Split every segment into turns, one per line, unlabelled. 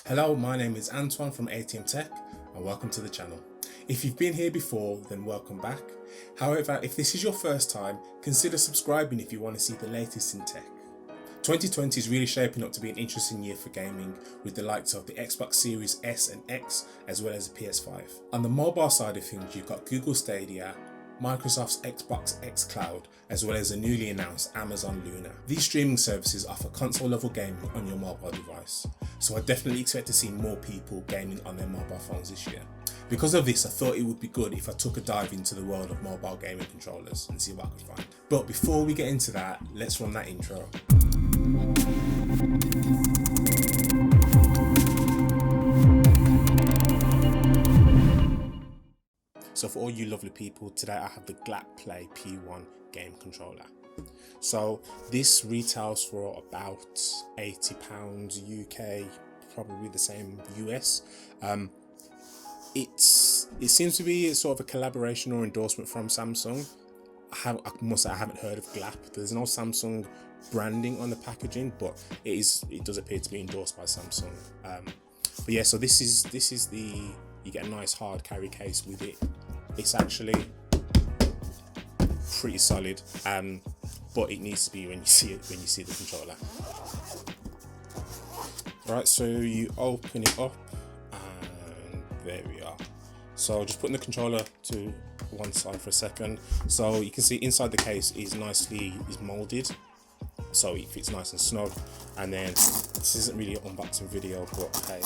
Hello, my name is Antoine from ATM Tech and welcome to the channel. If you've been here before, then welcome back. However, if this is your first time, consider subscribing if you want to see the latest in tech. 2020 is really shaping up to be an interesting year for gaming, with the likes of the Xbox Series S and X as well as the PS5. On the mobile side of things, you've got Google Stadia, Microsoft's Xbox X Cloud, as well as the newly announced Amazon Luna. These streaming services offer console level gaming on your mobile device, so I definitely expect to see more people gaming on their mobile phones this year. Because of this, I thought it would be good if I took a dive into the world of mobile gaming controllers and see what I could find. But before we get into that, let's run that intro. So for all you lovely people, today I have the Glap P1 game controller. So this retails for about £80 UK, probably the same US. It seems to be sort of a collaboration or endorsement from Samsung. I must say I haven't heard of Glap. There's no Samsung branding on the packaging, but it does appear to be endorsed by Samsung. But yeah, so this is the, you get a nice hard carry case with it. It's actually pretty solid, but it needs to be when you see the controller. Right, so you open it up, and there we are. So just putting the controller to one side for a second. So you can see inside the case is molded, so it fits nice and snug. And then this isn't really an unboxing video, but hey,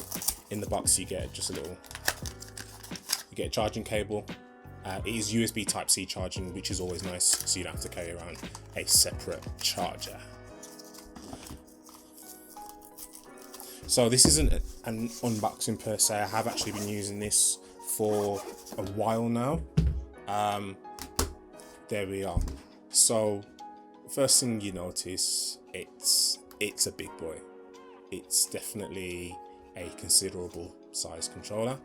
in the box you get just you get a charging cable. It is USB Type-C charging, which is always nice, so you don't have to carry around a separate charger. So this isn't an unboxing per se. I have actually been using this for a while now. There we are. So first thing you notice, it's a big boy. It's definitely a considerable size controller,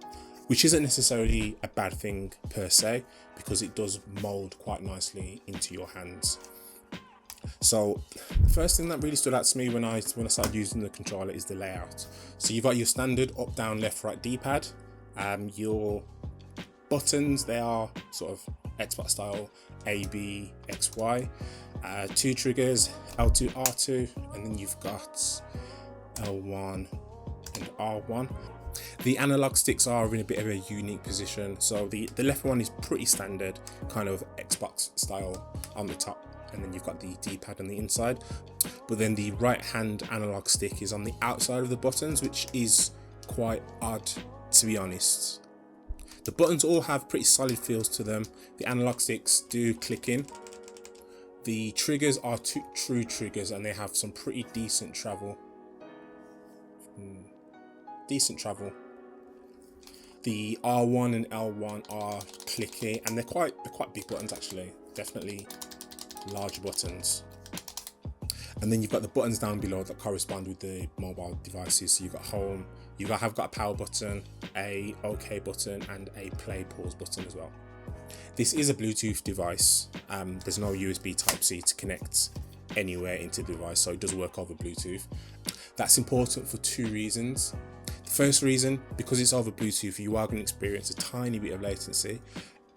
which isn't necessarily a bad thing per se, because it does mold quite nicely into your hands. So the first thing that really stood out to me when I started using the controller is the layout. So you've got your standard up, down, left, right D-pad. Your buttons, they are sort of Xbox style, A, B, X, Y. Two triggers, L2, R2, and then you've got L1 and R1. The analog sticks are in a bit of a unique position. So the left one is pretty standard, kind of Xbox style on the top, and then you've got the D-pad on the inside. But then the right hand analog stick is on the outside of the buttons, which is quite odd, to be honest. The buttons all have pretty solid feels to them. The analog sticks do click in. The triggers are true triggers, and they have some pretty decent travel. The R1 and L1 are clicky, and they're quite big buttons actually, definitely large buttons. And then you've got the buttons down below that correspond with the mobile devices. So you've got home, have got a power button, a OK button, and a play pause button as well. This is a Bluetooth device. There's no USB Type-C to connect anywhere into the device, so it does work over Bluetooth. That's important for two reasons. The first reason, because it's over Bluetooth, you are going to experience a tiny bit of latency.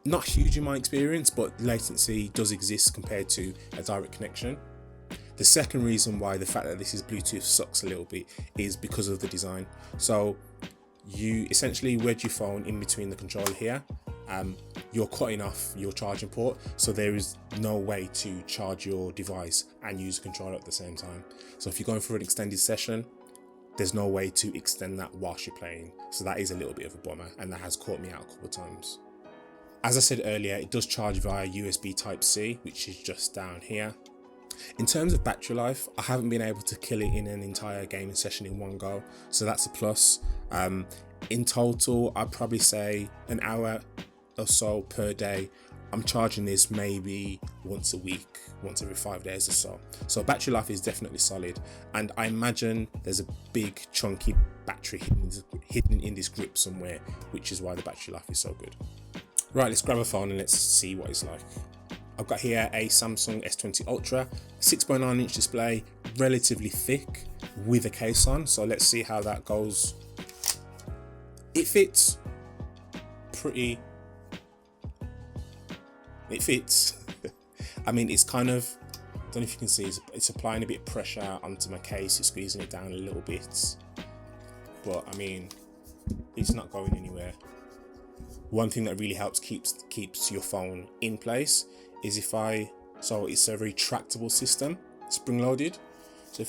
Not huge in my experience, but latency does exist compared to a direct connection. The second reason why the fact that this is Bluetooth sucks a little bit is because of the design. So you essentially wedge your phone in between the controller here. You're cutting off your charging port, so there is no way to charge your device and use the controller at the same time. So if you're going for an extended session, there's no way to extend that whilst you're playing. So that is a little bit of a bummer, and that has caught me out a couple of times. As I said earlier, it does charge via USB Type-C, which is just down here. In terms of battery life, I haven't been able to kill it in an entire gaming session in one go, so that's a plus. In total, I'd probably say an hour or so per day. I'm charging this maybe once a week, once every 5 days or so. So battery life is definitely solid, and I imagine there's a big chunky battery hidden in this grip somewhere, which is why the battery life is so good. Right, let's grab a phone and let's see what it's like. I've got here a Samsung S20 Ultra, 6.9-inch display, relatively thick with a case on. So let's see how that goes it fits pretty, it fits. I mean, it's kind of, I don't know if you can see, it's applying a bit of pressure onto my case, it's squeezing it down a little bit, but I mean, it's not going anywhere. One thing that really helps keeps your phone in place is so it's a very tractable system, spring loaded. So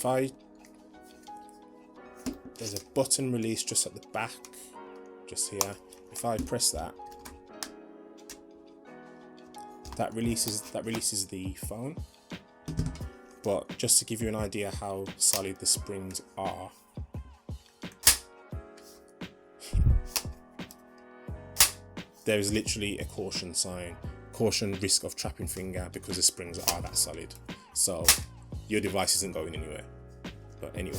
there's a button release just at the back, just here. If I press that, that releases the phone. But just to give you an idea how solid the springs are, there is literally a caution sign, caution, risk of trapping finger, because the springs are that solid. So your device isn't going anywhere. But anyway.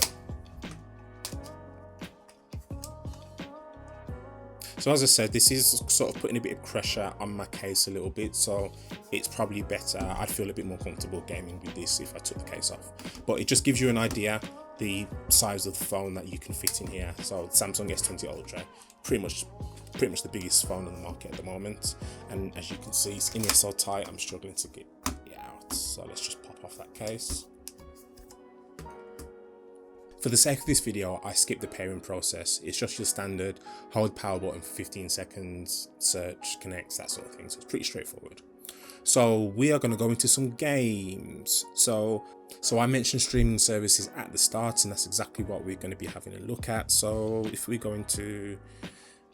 So as I said, this is sort of putting a bit of pressure on my case a little bit, so it's probably better. I'd feel a bit more comfortable gaming with this if I took the case off. But it just gives you an idea, the size of the phone that you can fit in here. So Samsung S20 Ultra, pretty much the biggest phone on the market at the moment. And as you can see, it's in here so tight, I'm struggling to get it out. So let's just pop off that case. For the sake of this video, I skipped the pairing process. It's just your standard hold power button for 15 seconds, search, connects, that sort of thing. So it's pretty straightforward. So we are going to go into some games. So I mentioned streaming services at the start, and that's exactly what we're going to be having a look at. So if we go into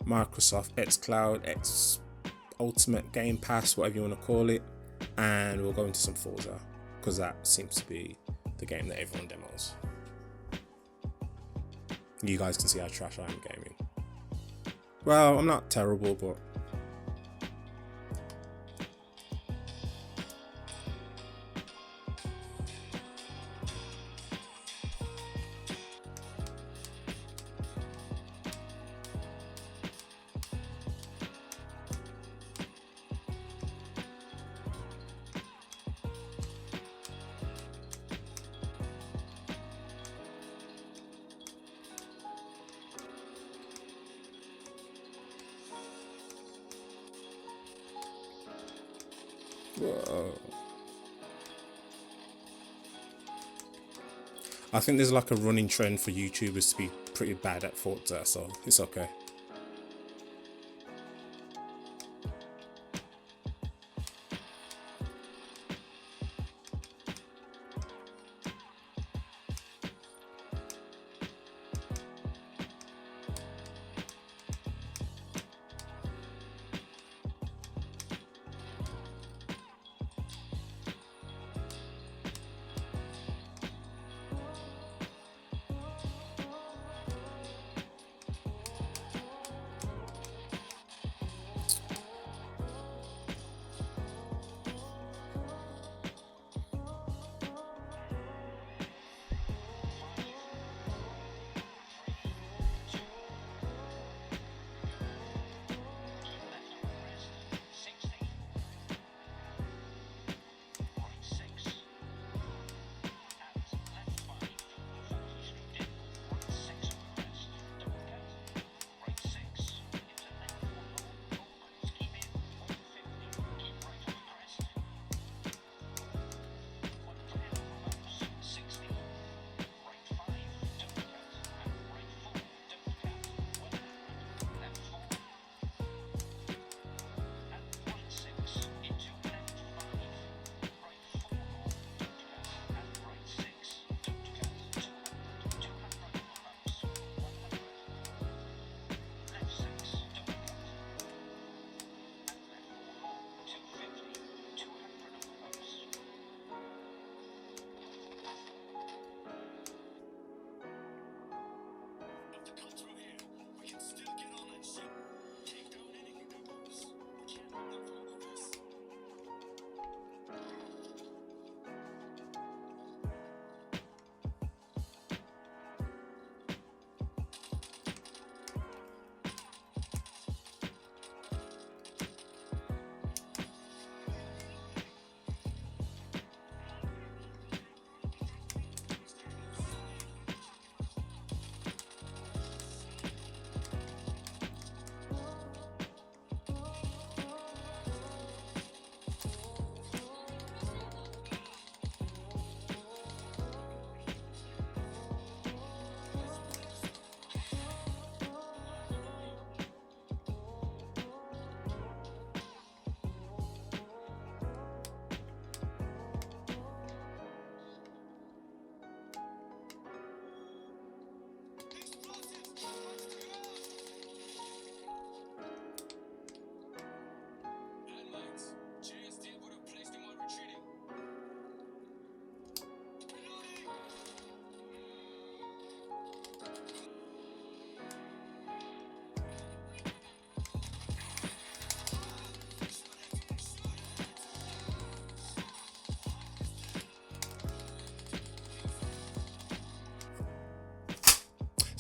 Microsoft xCloud, X Ultimate Game Pass, whatever you want to call it, and we'll go into some Forza, because that seems to be the game that everyone demos. You guys can see how trash I am gaming. Well, I'm not terrible, but whoa. I think there's like a running trend for YouTubers to be pretty bad at Forza, so it's okay.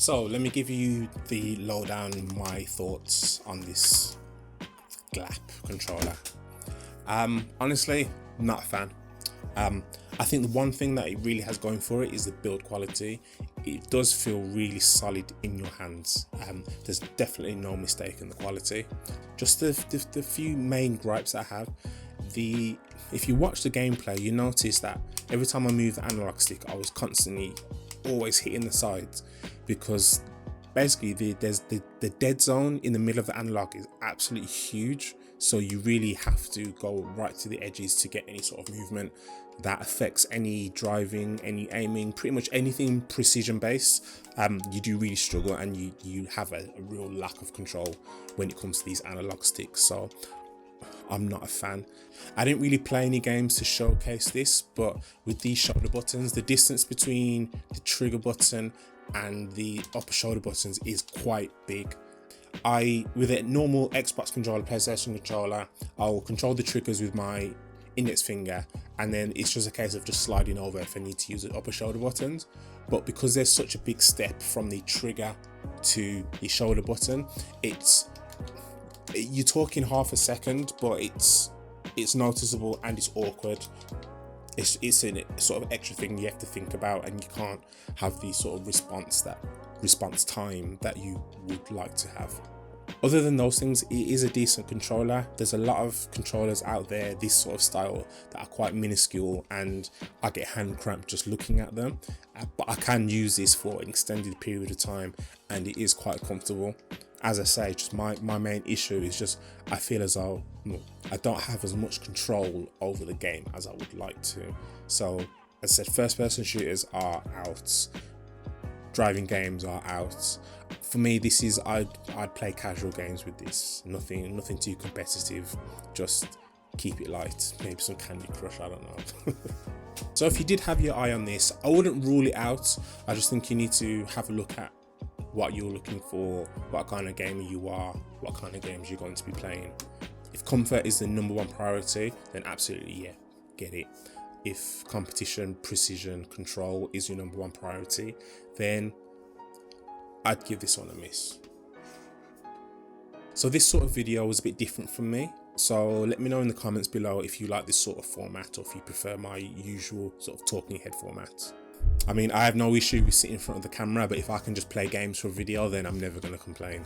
So let me give you the lowdown, my thoughts on this Glap controller. Honestly, not a fan. I think the one thing that it really has going for it is the build quality. It does feel really solid in your hands. There's definitely no mistake in the quality. Just the few main gripes I have. If you watch the gameplay, you notice that every time I move the analog stick, I was constantly always hitting the sides, because basically the dead zone in the middle of the analog is absolutely huge. So you really have to go right to the edges to get any sort of movement that affects any driving, any aiming, pretty much anything precision based. You do really struggle, and you have a real lack of control when it comes to these analog sticks. So I'm not a fan. I didn't really play any games to showcase this, but with these shoulder buttons, the distance between the trigger button and the upper shoulder buttons is quite big. With a normal Xbox controller, PlayStation controller, I'll control the triggers with my index finger, and then it's just a case of just sliding over if I need to use the upper shoulder buttons. But because there's such a big step from the trigger to the shoulder button, you're talking half a second, but it's noticeable and it's awkward. It's a sort of extra thing you have to think about, and you can't have the sort of response time that you would like to have. Other than those things, it is a decent controller. There's a lot of controllers out there, this sort of style, that are quite minuscule, and I get hand cramp just looking at them. But I can use this for an extended period of time, and it is quite comfortable. As I say, just my main issue is just I feel as though I don't have as much control over the game as I would like to. So, as I said, first-person shooters are out. Driving games are out. For me, this is I'd play casual games with this. Nothing too competitive. Just keep it light. Maybe some Candy Crush, I don't know. So if you did have your eye on this, I wouldn't rule it out. I just think you need to have a look at what you're looking for, what kind of gamer you are, what kind of games you're going to be playing. If comfort is the #1 priority, then absolutely, yeah, get it. If competition, precision, control is your #1 priority, then I'd give this one a miss. So this sort of video was a bit different from me. So let me know in the comments below if you like this sort of format, or if you prefer my usual sort of talking head format. I mean, I have no issue with sitting in front of the camera, but if I can just play games for a video, then I'm never going to complain.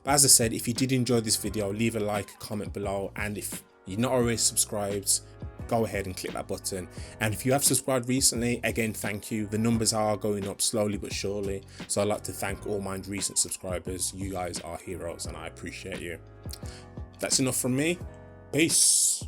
But as I said, if you did enjoy this video, leave a like, comment below, and if you're not already subscribed, go ahead and click that button. And if you have subscribed recently, again, thank you. The numbers are going up slowly but surely, so I'd like to thank all my recent subscribers. You guys are heroes, and I appreciate you. That's enough from me. Peace.